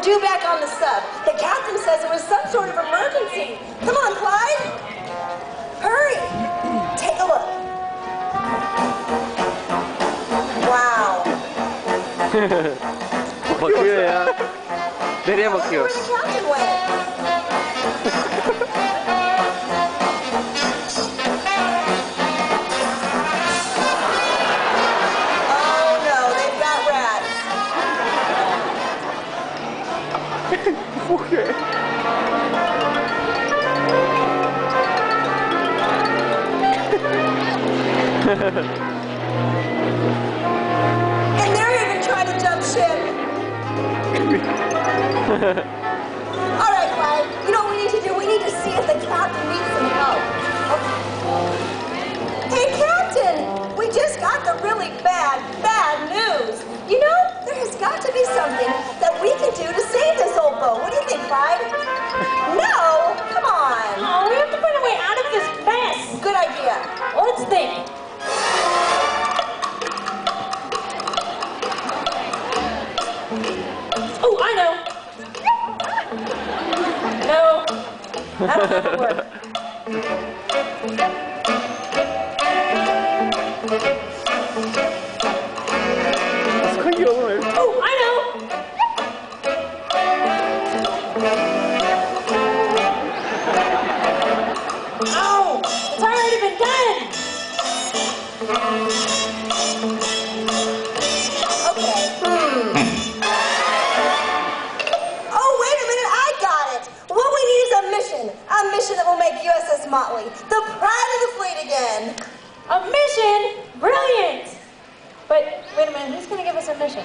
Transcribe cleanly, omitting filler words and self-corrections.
due back on the sub. The captain says it was some sort of emergency. Come on, Clyde. Hurry. Take a look. Wow. 먹기요야. 내려 먹기요. Where the captain went. Okay. And they're even trying to jump ship. All right, Clyde. You know what we need to do? We need to see if the captain needs some help. Okay. Hey, Captain! We just got the really bad news. You know, there has got to be something that we can do to save this old boat. What do you think, Clyde? No! Come on! Oh, we have to find a way out of this mess. Good idea. Well, let's think. Oh, I know. No. That will never work. Oh, I know! Oh, it's already been done! Okay. Oh, wait a minute, I got it! What we need is a mission that will make USS Motley the pride of the fleet again. A mission? Brilliant! But, wait a minute, who's gonna give us a mission?